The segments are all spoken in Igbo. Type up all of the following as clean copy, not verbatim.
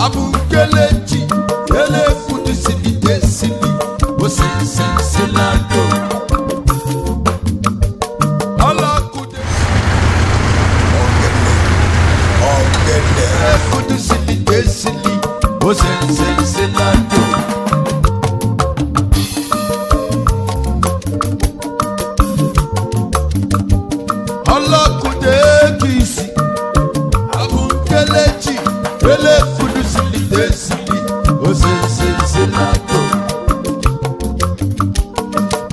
Abukelechi, ele kudu sili desili, osensenselado. Ala kude, ogene, kudu sili desili, osensenselado. Ala kude kisi, abukelechi, ele kudu sili desili, osensenselado.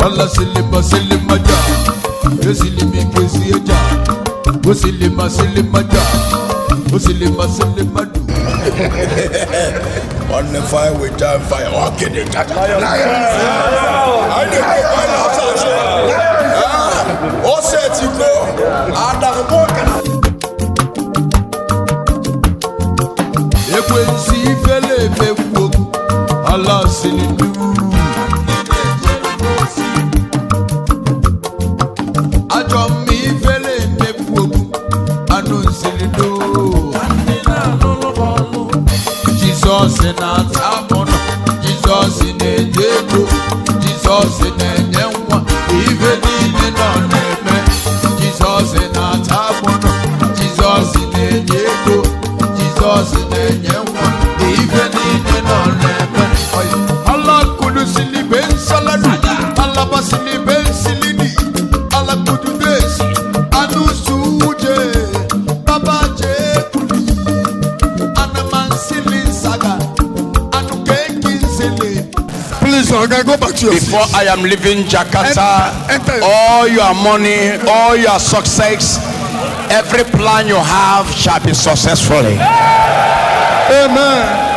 Allah silima silima ja, silimi kesi ja, silima silima ja, silima silima du. On the fire with time fire, okay the tata. I don't know. Oh, set you go. Ada boka. Ekwensi fele mewu, Allah silidu. Jesus in our town, Jesus in the devil, Jesus in the name, even in the name. Jesus in our town, Jesus in the devil, Jesus in the name, even in the name. Allah could see Ben Saladi, Allah Basili Ben Silidi, Allah could do this, Anu Suje, Baba J. Please, okay, go back to your Before seats. I am leaving Jakarta, all your money, all your success, every plan you have shall be successfully. Amen.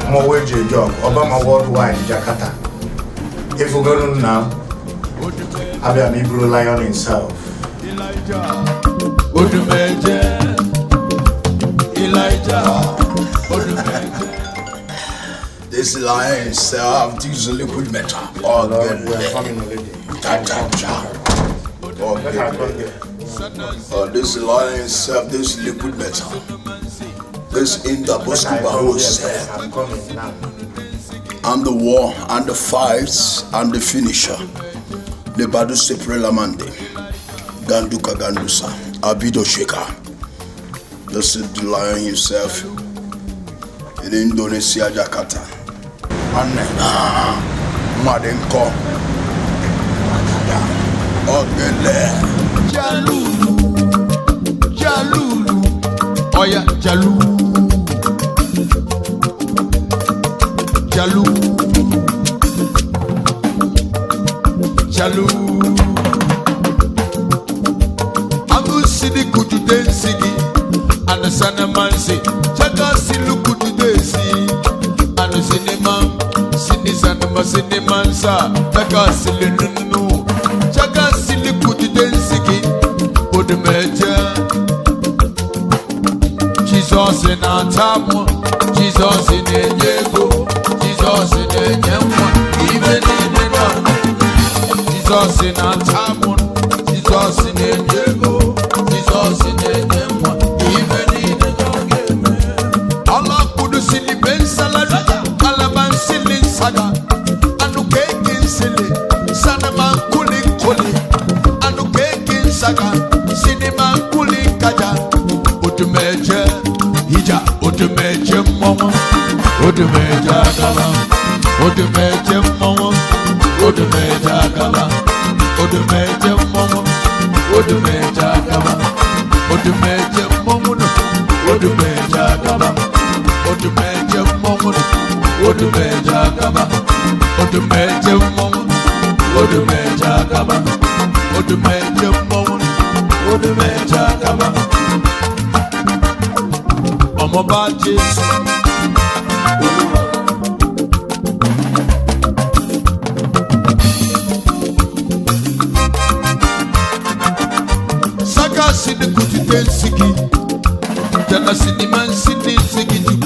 I'm away to a job. Obama worldwide, Jakarta. If we go to now, I'll be an Hebrew lion himself. This lion himself is liquid metal. Oh, Lord, we are coming already. This lion himself, this liquid metal. This in the Bosco said, I'm coming now. I'm the war and the fights and the finisher. The Badu Seprela Mande, Ganduka Gandusa, Abido Sheka. This is the lion himself in Indonesia, Jakarta. Madenko. Ogele. Jalulu, oya Jalulu. Jalu, Agu sidi kudu densigi, anu sana mansi. Chaka silu kudu densi, anu sinema, sini sana masini mansa. Chaka silu nunu, chaka silu kudu densigi, kudu meja. Jesus in our time, Jesus in the devil. Jesus in the name, even in the dark. Jesus in our time, Jesus in the devil. Jesus in the name, even in the dark. Allah could see the Ben Salada, Alaban Silly Saga, Anukekin Silly, Sanaman Cooling Koli, Anukekin Saga, Cinema Cooling Kaja, Utumeja, Hija, Utumeja Mama. Odumeja gaba, odumeja mama, odumeja gaba, odumeja mama, odumeja gaba, odumeja mama, odumeja gaba, odumeja mama, odumeja gaba, odumeja mama, odumeja gaba, odumeja mama, odumeja gaba. Ọmọ bá Jésù. Sana siniman sini sigiju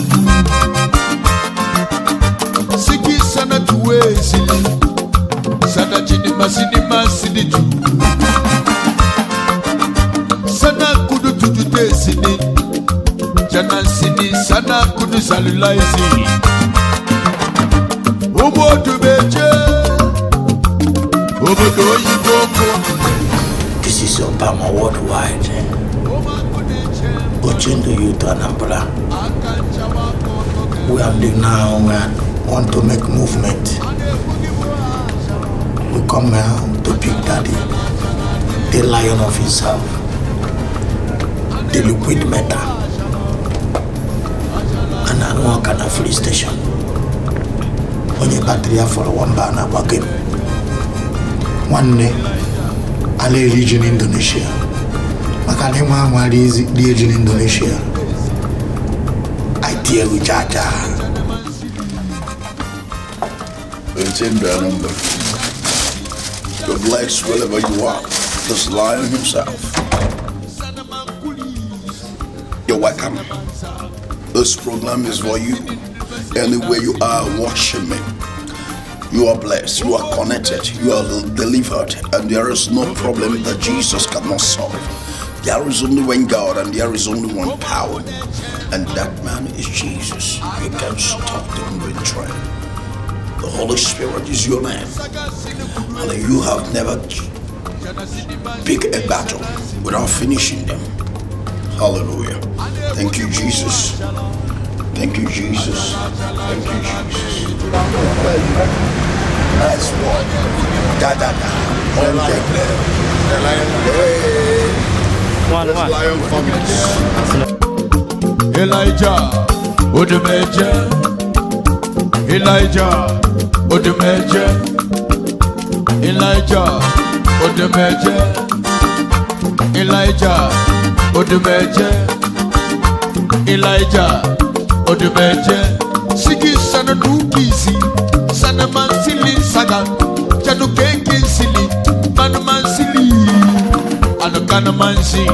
Sigi sana tuwe sili Sana chinima sinima siniju Sana kudu tujute sini Jana sini sana kudu salulai sini Obo tubeche Obo doyi boko. This is Obama Worldwide. Ochindo Youth Anambra. We are now, we want to make movement. We come here to pick Daddy, the lion of himself, the liquid metal, and I don't want a free station. When you battery for one banner, one day, Ale region Indonesia. Makanema Mali's region Indonesia. I deal with Jaja. It's in the number. You're blessed wherever you are. This lion himself. You're welcome. This program is for you. Anywhere you are watching me, you are blessed, you are connected, you are delivered, and there is no problem that Jesus cannot solve. There is only one God and there is only one power, and that man is Jesus. You can stop the moving train. The Holy Spirit is your name, and you have never picked a battle without finishing them. Hallelujah. Thank you, Jesus. Thank you, Jesus. Thank you, Jesus. That's what. Da da da. All right there. The lion. Hey. One. Lion family. Elijah, Odumeje. Elijah, Odumeje. Elijah, Odumeje. Elijah, Odumeje. Elijah, Odumeje. Sigi sana nukisi, sana mansili saga, janu keke sili, manu mansili, anu kana mansi,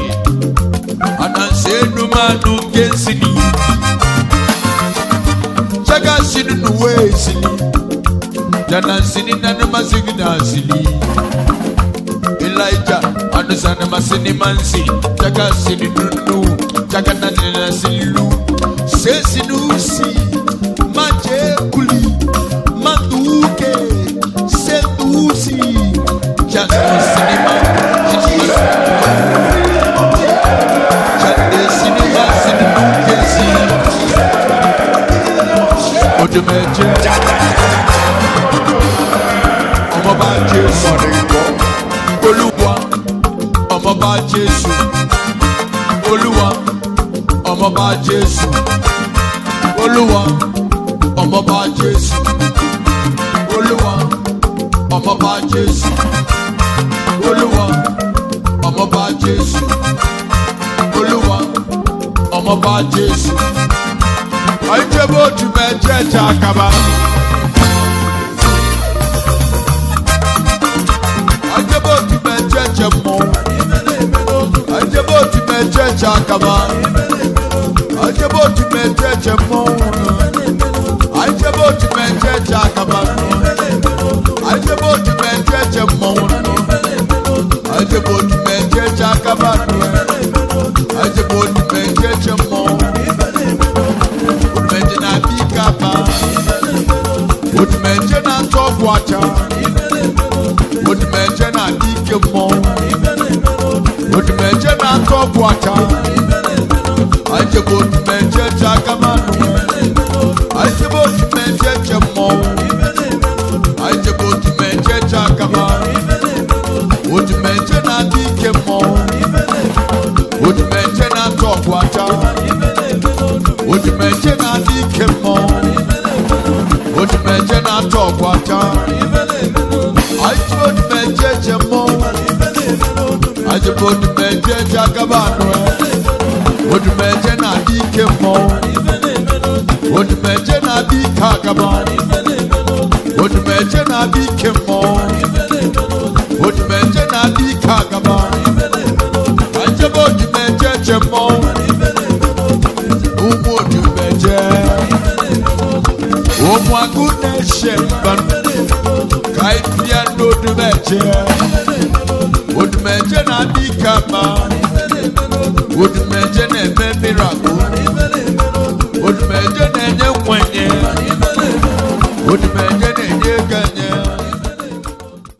anansenu manu kensili, jaga sinu nuwe sili, jana sini nanu masigi na sili. Elijah, anu sana masini mansi, jaga sinu nunu, jaga nana silu, se sinu si. Maje kuli, manduke, sedusi, just cinema, just cinema, sedusi, Odumeje, Omoba Jesu, Oluwa, Omoba Jesu, Oluwa, Omoba Jesu, Oluwa. Ọmọba Jésù, Olúwa, ọmọba Jésù, Olúwa, ọmọba Jésù, Olúwa, ọmọba Jésù. Àìjẹ́bó tùmẹ̀ jẹ́jà kaba. Àìjẹ́bó tùmẹ̀ jẹ́jẹ̀ mọ́. Àìjẹ́bó tùmẹ̀ jẹ́jà kaba. Àìjẹ́bó tùmẹ̀ jẹ́jẹ̀ mọ́. Ajebo tu menje jakaba, ajebo tu menje jemon, ajebo tu menje jakaba, ajebo tu menje jemon, tu menje na bikaba, tu menje na tokwacha, tu menje na bikemon, tu menje na tokwacha, ajebo tu menje jakaba. Ajebo tu menje jemon, ajebo tu menje jakaba, tu menje na dikemon, tu menje na tokwacha, tu menje na dikemon, tu menje na tokwacha, ajebo tu menje jemon, ajebo tu menje jakaba, tu menje na dikemon. Odumeje na bi kagaba, odumeje na bi kemo, odumeje na bi kagaba, ajebo odumeje jemo, Omwagune Sheban Kaipia no Dumeche Udmeche na Bikama Udmeche ne Miracle Udmeche ne Nyekwenye Udmeche ne Nyekwenye